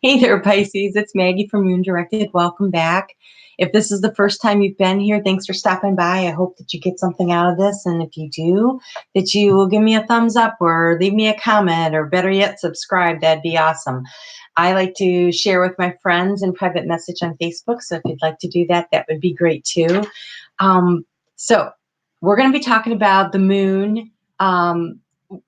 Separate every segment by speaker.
Speaker 1: Hey there, Pisces. It's Maggie from Moon Directed. Welcome back. If this is the first time you've been here, thanks for stopping by. I hope that you get something out of this. And if you do, that you will give me a thumbs up or leave me a comment, or better yet, subscribe. That'd be awesome. I like to share with my friends in private message on Facebook. So if you'd like to do that, that would be great too. So we're going to be talking about the moon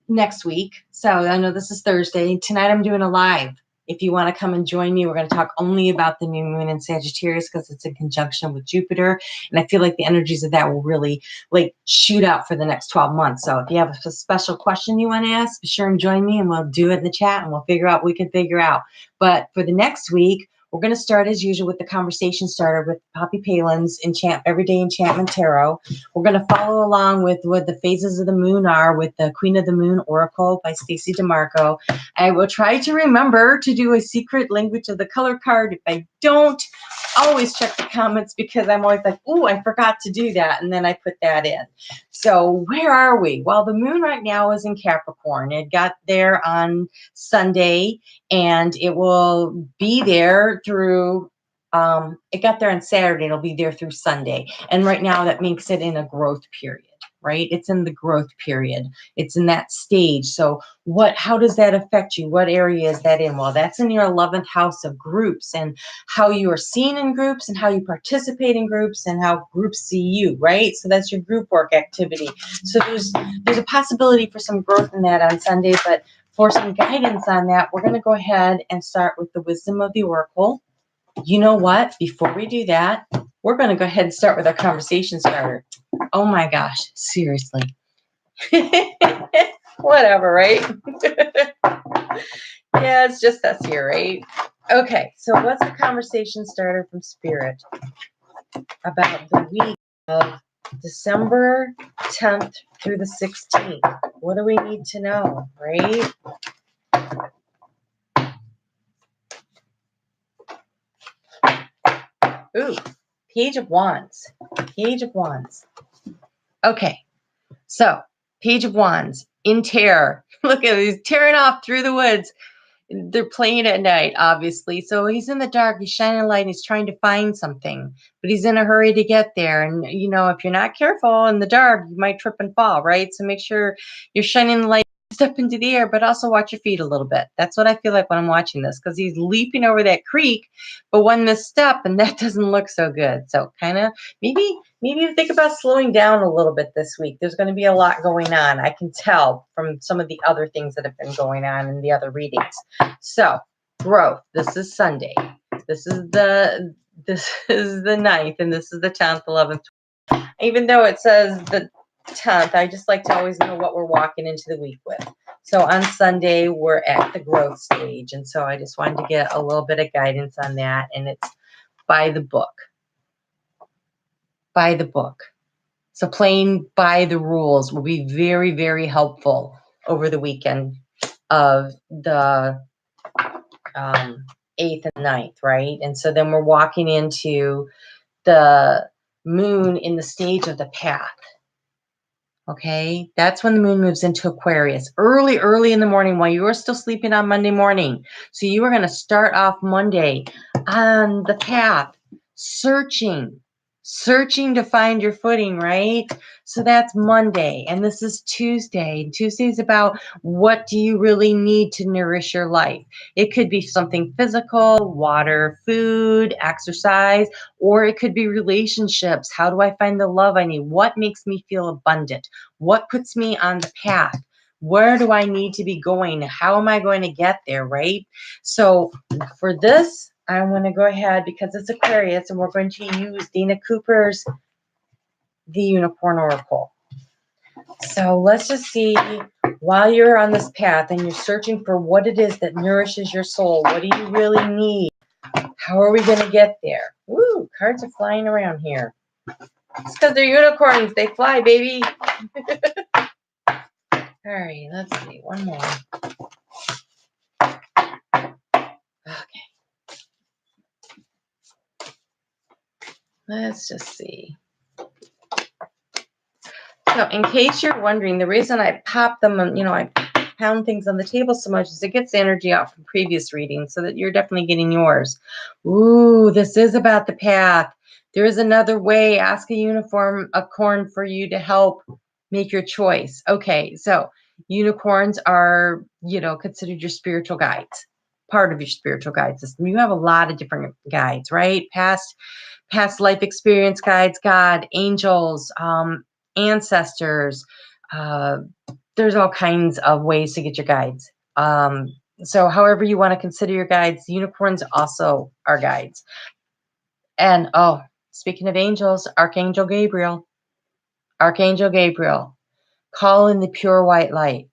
Speaker 1: next week. So I know this is Thursday. Tonight I'm doing a live. If you want to come and join me, we're going to talk only about the new moon in Sagittarius because it's in conjunction with Jupiter. And I feel like the energies of that will really shoot out for the next 12 months. So if you have a special question you want to ask, be sure and join me and we'll do it in the chat and we'll figure out what we can figure out. But for the next week, we're going to start as usual with the conversation starter with Poppy Palin's Everyday Enchantment Tarot. We're going to follow along with what the phases of the moon are with the Queen of the Moon Oracle by Stacey DeMarco. I will try to remember to do a secret language of the color card. If I don't, always check the comments because I'm always like, oh, I forgot to do that. And then I put that in. So where are we? Well, the moon right now is in Capricorn. It got there on Sunday and it will be there through it got there on Saturday. It'll be there through Sunday. And right now that makes it in a growth period, right? It's in the growth period. It's in that stage. So how does that affect you? What area is that in? Well, that's in your 11th house of groups and how you are seen in groups and how you participate in groups and how groups see you, right? So that's your group work activity. So there's a possibility for some growth in that on Sunday, but for some guidance on that, we're going to go ahead and start with the wisdom of the Oracle. You know what? Before we do that, we're going to go ahead and start with our conversation starter. Oh my gosh, seriously. Whatever, right? Yeah, it's just us here, right? Okay, so what's the conversation starter from Spirit about the week of December 10th through the 16th? What do we need to know, right? Ooh, Page of Wands. Page of Wands. Okay, so Page of Wands in terror. Look at him, he's tearing off through the woods. They're playing at night, obviously. So he's in the dark, he's shining a light, he's trying to find something, but he's in a hurry to get there. And, if you're not careful in the dark, you might trip and fall, right? So make sure you're shining the light up into the air, but also watch your feet a little bit. That's what I feel like when I'm watching this, because he's leaping over that creek, but one misstep and that doesn't look so good. So kind of maybe think about slowing down a little bit this week. There's going to be a lot going on. I can tell from some of the other things that have been going on in the other readings. So growth. This is Sunday. This is the 9th, and this is the 10th, 11th. Even though it says the 10th, I just like to always know what we're walking into the week with. So on Sunday, we're at the growth stage. And so I just wanted to get a little bit of guidance on that. And it's by the book. By the book. So playing by the rules will be very, very helpful over the weekend of the 8th and 9th, right? And so then we're walking into the moon in the stage of the path. Okay, that's when the moon moves into Aquarius, early in the morning while you are still sleeping on Monday morning. So you are going to start off Monday on the path, searching to find your footing, right? So that's Monday, and this is Tuesday. Tuesday is about what do you really need to nourish your life. It could be something physical, water, food, exercise, or it could be relationships. How do I find the love I need? What makes me feel abundant? What puts me on the path? Where do I need to be going? How am I going to get there, right? So for this, I'm going to go ahead because it's Aquarius, and we're going to use Dana Cooper's The Unicorn Oracle. So let's just see, while you're on this path and you're searching for what it is that nourishes your soul, what do you really need? How are we going to get there? Woo, cards are flying around here. It's because they're unicorns. They fly, baby. All right, let's see. One more. Okay. Let's just see. So in case you're wondering, the reason I popped them, I pound things on the table so much is it gets energy out from previous readings so that you're definitely getting yours. Ooh, this is about the path. There is another way. Ask a unicorn for you to help make your choice. Okay, so unicorns are, considered your spiritual guides, part of your spiritual guide system. You have a lot of different guides, right? Past life experience guides, God, angels, ancestors. There's all kinds of ways to get your guides. So however you want to consider your guides, unicorns also are guides. And speaking of angels, Archangel Gabriel, call in the pure white light.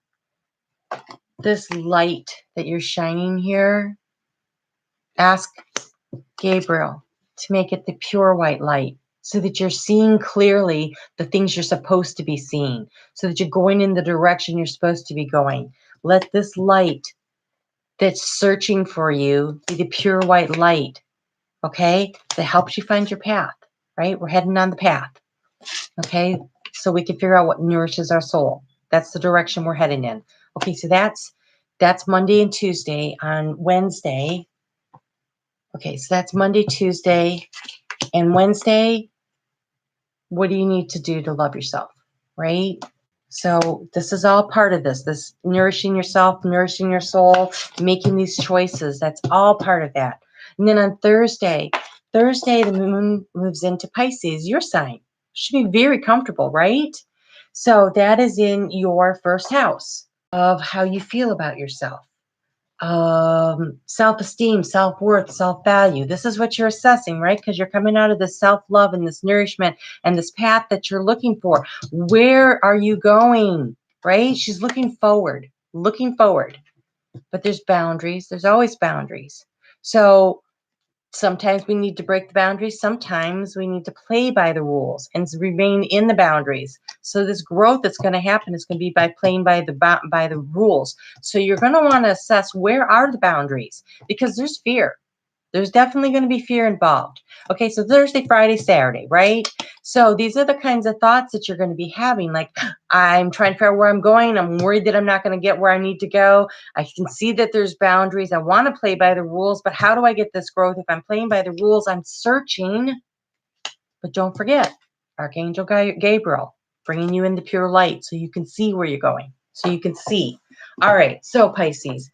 Speaker 1: This light that you're shining here, ask Gabriel to make it the pure white light so that you're seeing clearly the things you're supposed to be seeing, so that you're going in the direction you're supposed to be going. Let this light that's searching for you be the pure white light, okay, that helps you find your path, right? We're heading on the path, okay, so we can figure out what nourishes our soul. That's the direction we're heading in. Okay, so that's Monday and Tuesday. On Wednesday, okay, so that's Monday, Tuesday, and Wednesday, what do you need to do to love yourself, right? So this is all part of this nourishing yourself, nourishing your soul, making these choices. That's all part of that. And then on Thursday, the moon moves into Pisces, your sign. Should be very comfortable, right? So that is in your first house of how you feel about yourself. Self-esteem, self-worth, self-value. This is what you're assessing, right? Because you're coming out of this self-love and this nourishment and this path that you're looking for. Where are you going, right? She's looking forward. But there's boundaries. There's always boundaries. So sometimes we need to break the boundaries. Sometimes we need to play by the rules and remain in the boundaries. So this growth that's going to happen is going to be by playing by the rules. So you're going to want to assess, where are the boundaries? Because there's fear. There's definitely going to be fear involved. Okay, so Thursday, Friday, Saturday, right? So these are the kinds of thoughts that you're going to be having. Like, I'm trying to figure out where I'm going. I'm worried that I'm not going to get where I need to go. I can see that there's boundaries. I want to play by the rules, but how do I get this growth? If I'm playing by the rules, I'm searching. But don't forget, Archangel Gabriel, bringing you into pure light so you can see where you're going. So you can see. All right, so Pisces,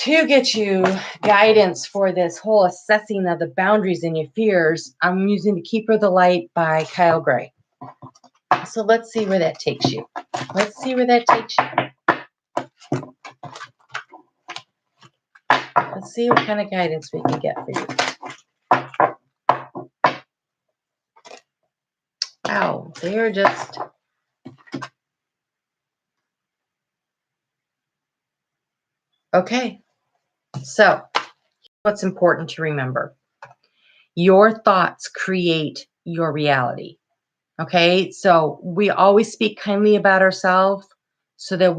Speaker 1: to get you guidance for this whole assessing of the boundaries and your fears, I'm using The Keeper of the Light by Kyle Gray. So let's see where that takes you. Let's see what kind of guidance we can get for you. Wow, they're just... Okay. So what's important to remember? Your thoughts create your reality. Okay, so we always speak kindly about ourselves so that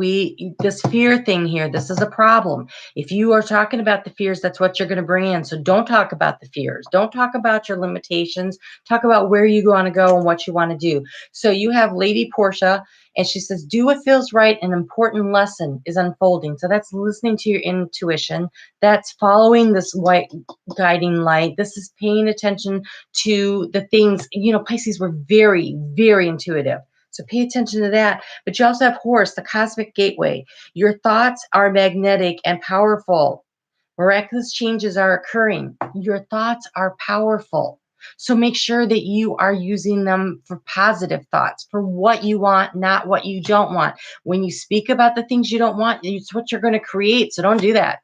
Speaker 1: this fear thing here, this is a problem. If you are talking about the fears, that's what you're going to bring in. So don't talk about the fears. Don't talk about your limitations. Talk about where you want to go and what you want to do. So you have Lady Portia, and she says, do what feels right. An important lesson is unfolding. So that's listening to your intuition. That's following this white guiding light. This is paying attention to the things, Pisces were very, very intuitive. So pay attention to that. But you also have Horus, the cosmic gateway. Your thoughts are magnetic and powerful. Miraculous changes are occurring. Your thoughts are powerful. So make sure that you are using them for positive thoughts, for what you want, not what you don't want. When you speak about the things you don't want, it's what you're going to create. So don't do that.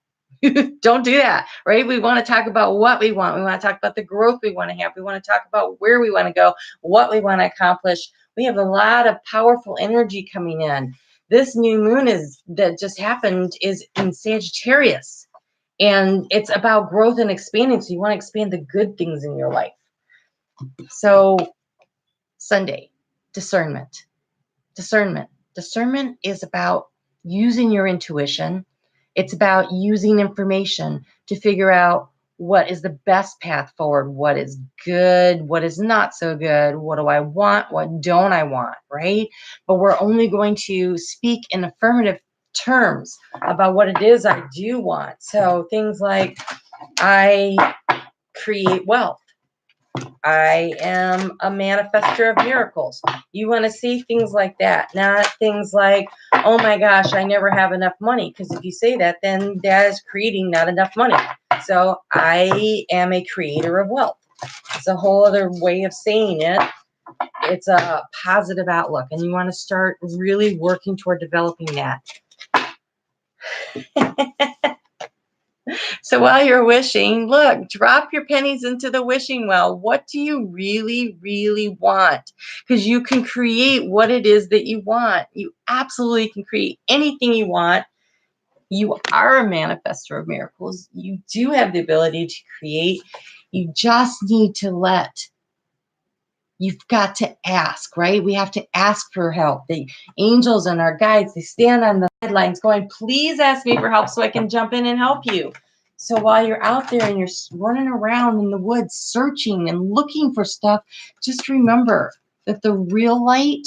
Speaker 1: Don't do that, right? We want to talk about what we want. We want to talk about the growth we want to have. We want to talk about where we want to go, what we want to accomplish. We have a lot of powerful energy coming in. This new moon that just happened is in Sagittarius, and it's about growth and expanding. So you want to expand the good things in your life. So Sunday, discernment. Discernment is about using your intuition. It's about using information to figure out what is the best path forward, what is good, what is not so good, what do I want, what don't I want, right? But we're only going to speak in affirmative terms about what it is I do want. So things like I create wealth. I am a manifester of miracles. You want to see things like that, not things like, oh my gosh, I never have enough money. Because if you say that, then that is creating not enough money. So I am a creator of wealth. It's a whole other way of saying it. It's a positive outlook, and you want to start really working toward developing that. So while you're wishing, look, drop your pennies into the wishing well. What do you really, really want? Because you can create what it is that you want. You absolutely can create anything you want. You are a manifester of miracles. You do have the ability to create. You just need to you've got to ask, right? We have to ask for help. The angels and our guides, they stand on the sidelines going, please ask me for help so I can jump in and help you. So while you're out there and you're running around in the woods searching and looking for stuff, just remember that the real light,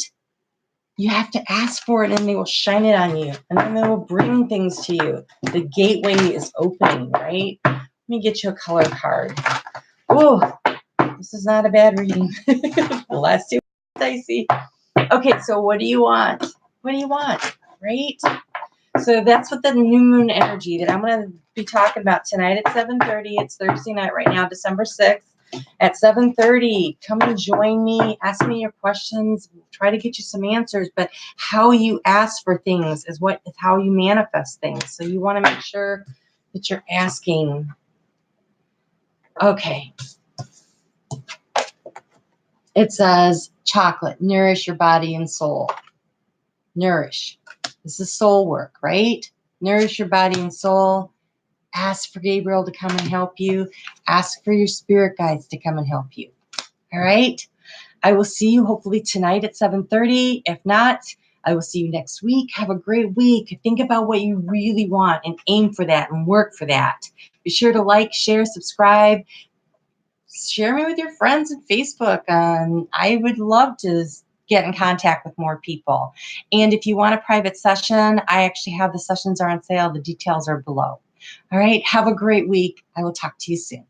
Speaker 1: you have to ask for it and they will shine it on you. And then they will bring things to you. The gateway is opening, right? Let me get you a color card. Oh, this is not a bad reading. The last two I see. Okay, so what do you want? What do you want, right? So that's what the new moon energy that I'm going to be talking about tonight at 7:30. It's Thursday night right now, December 6th. At 7:30, come and join me. Ask me your questions. Try to get you some answers. But how you ask for things is how you manifest things. So you want to make sure that you're asking. Okay. It says chocolate, nourish your body and soul. Nourish. This is soul work, right? Nourish your body and soul. Ask for Gabriel to come and help you. Ask for your spirit guides to come and help you. All right? I will see you hopefully tonight at 7:30. If not, I will see you next week. Have a great week. Think about what you really want and aim for that and work for that. Be sure to like, share, subscribe. Share me with your friends on Facebook. I would love to get in contact with more people. And if you want a private session, I actually have the sessions are on sale. The details are below. All right. Have a great week. I will talk to you soon.